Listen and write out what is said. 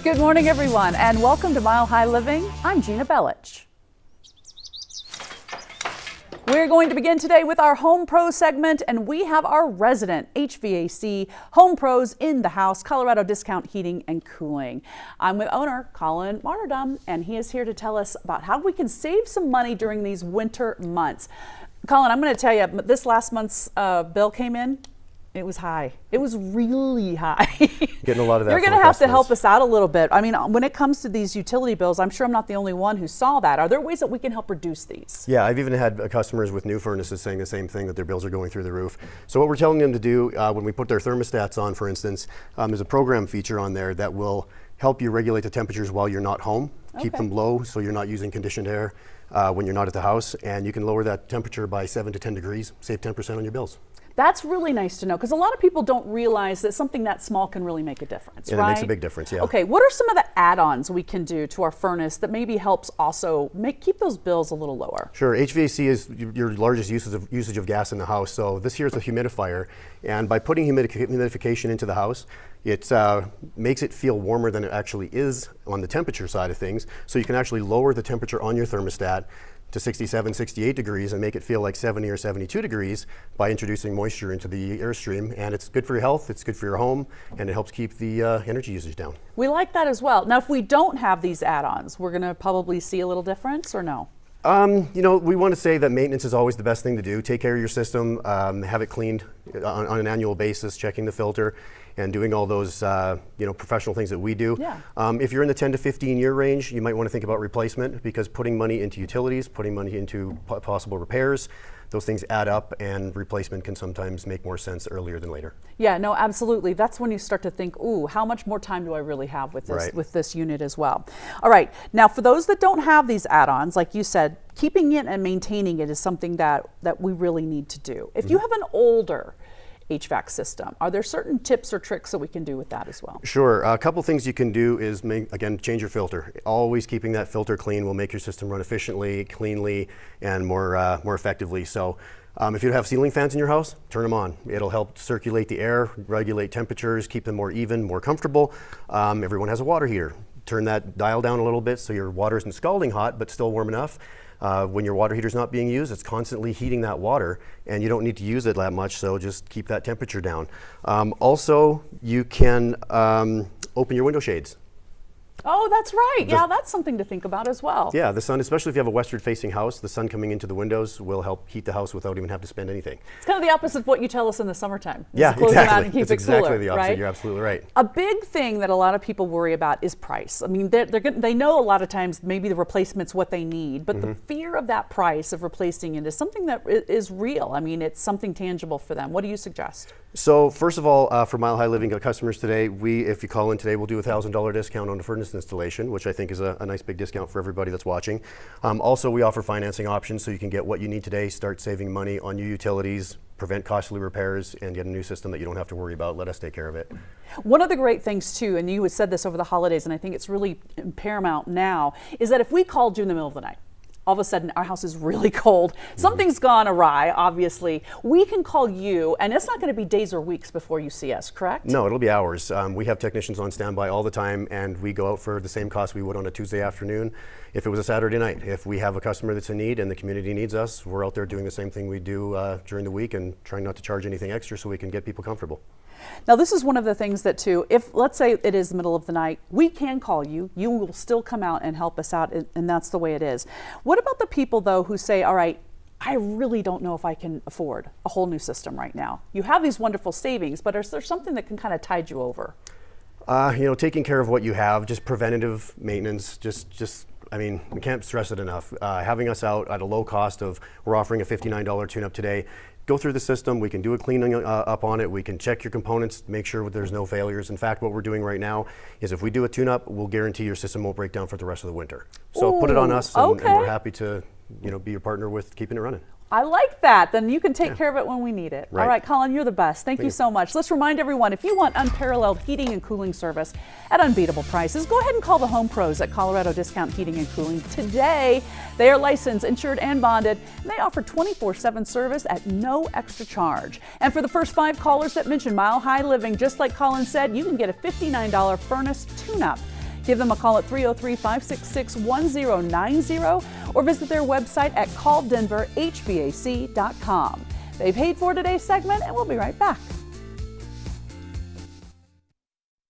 Good morning, everyone, and welcome to Mile High Living. I'm Gina Bellich. We're going to begin today with our Home Pro segment, and we have our resident HVAC Home Pros in the house, Colorado Discount Heating and Cooling. I'm with owner Colin Martyrdom, and he is here to tell us about how we can save some money during these winter months. Colin, I'm going to tell you, this last month's bill came in. It was high. It was really high. Getting a lot of that. You're going to have to help us out a little bit. I mean, when it comes to these utility bills, I'm sure I'm not the only one who saw that. Are there ways that we can help reduce these? Yeah, I've even had customers with new furnaces saying the same thing, that their bills are going through the roof. So what we're telling them to do when we put their thermostats on, for instance, there's a program feature on there that will help you regulate the temperatures while you're not home. Keep them low so you're not using conditioned air when you're not at the house, and you can lower that temperature by 7 to 10 degrees, save 10% on your bills. That's really nice to know, because a lot of people don't realize that something that small can really make a difference, and right? It makes a big difference, yeah. Okay, what are some of the add-ons we can do to our furnace that maybe helps also keep those bills a little lower? Sure, HVAC is your largest usage of gas in the house. So this here is a humidifier, and by putting humidification into the house, it makes it feel warmer than it actually is on the temperature side of things. So you can actually lower the temperature on your thermostat to 67, 68 degrees and make it feel like 70 or 72 degrees by introducing moisture into the airstream. And it's good for your health, it's good for your home, and it helps keep the energy usage down. We like that as well. Now, if we don't have these add-ons, we're going to probably see a little difference, or no? You know, we want to say that maintenance is always the best thing to do. Take care of your system, have it cleaned on an annual basis, checking the filter, and doing all those professional things that we do. Yeah. If you're in the 10 to 15 year range, you might want to think about replacement, because putting money into utilities, putting money into possible repairs, those things add up, and replacement can sometimes make more sense earlier than later. Yeah, no, absolutely. That's when you start to think, ooh, how much more time do I really have with this, with this unit as well? All right, now for those that don't have these add-ons, like you said, keeping it and maintaining it is something that we really need to do. If you have an older HVAC system, are there certain tips or tricks that we can do with that as well? Sure. A couple things you can do is, change your filter. Always keeping that filter clean will make your system run efficiently, cleanly, and more effectively. So if you have ceiling fans in your house, turn them on. It'll help circulate the air, regulate temperatures, keep them more even, more comfortable. Everyone has a water heater. Turn that dial down a little bit so your water isn't scalding hot, but still warm enough. When your water heater is not being used, it's constantly heating that water, and you don't need to use it that much, so just keep that temperature down. Also, you can open your window shades. Oh, that's right. Yeah, that's something to think about as well. Yeah, the sun, especially if you have a westward-facing house, the sun coming into the windows will help heat the house without even having to spend anything. It's kind of the opposite of what you tell us in the summertime. Yeah, close them out and keep it's it exactly cooler, the opposite. right? You're absolutely right. A big thing that a lot of people worry about is price. I mean, they know a lot of times maybe the replacement's what they need, but the fear of that price of replacing it is something that is real. I mean, it's something tangible for them. What do you suggest? So first of all, for Mile High Living customers today, if you call in today, we'll do a $1,000 discount on the furnace installation, which I think is a nice big discount for everybody that's watching. Also, we offer financing options, so you can get what you need today, start saving money on your utilities, prevent costly repairs, and get a new system that you don't have to worry about. Let us take care of it. One of the great things too, and you had said this over the holidays, and I think it's really paramount now, is that if we called you in the middle of the night, all of a sudden our house is really cold, something's gone awry, obviously, we can call you, and it's not going to be days or weeks before you see us, correct? No, it'll be hours. We have technicians on standby all the time, and we go out for the same cost we would on a Tuesday afternoon if it was a Saturday night. If we have a customer that's in need and the community needs us, we're out there doing the same thing we do during the week, and trying not to charge anything extra so we can get people comfortable. Now, this is one of the things that too, if let's say it is the middle of the night, we can call you. You will still come out and help us out, and that's the way it is. What about the people though who say, all right, I really don't know if I can afford a whole new system right now? You have these wonderful savings, but is there something that can kind of tide you over? Taking care of what you have, just preventative maintenance, I mean, we can't stress it enough. Having us out at a low cost we're offering a $59 tune-up today. Go through the system, we can do a cleaning up on it, we can check your components, make sure there's no failures. In fact, what we're doing right now is if we do a tune-up, we'll guarantee your system won't break down for the rest of the winter. So put it on us, and we're happy to be your partner with keeping it running. I like that. Then you can take care of it when we need it. Right. All right, Colin, you're the best. Thank you so much. Let's remind everyone, if you want unparalleled heating and cooling service at unbeatable prices, go ahead and call the Home Pros at Colorado Discount Heating and Cooling today. They are licensed, insured, and bonded, and they offer 24/7 service at no extra charge. And for the first 5 callers that mention Mile High Living, just like Colin said, you can get a $59 furnace tune-up. Give them a call at 303-566-1090 or visit their website at calldenverhvac.com. They paid for today's segment, and we'll be right back.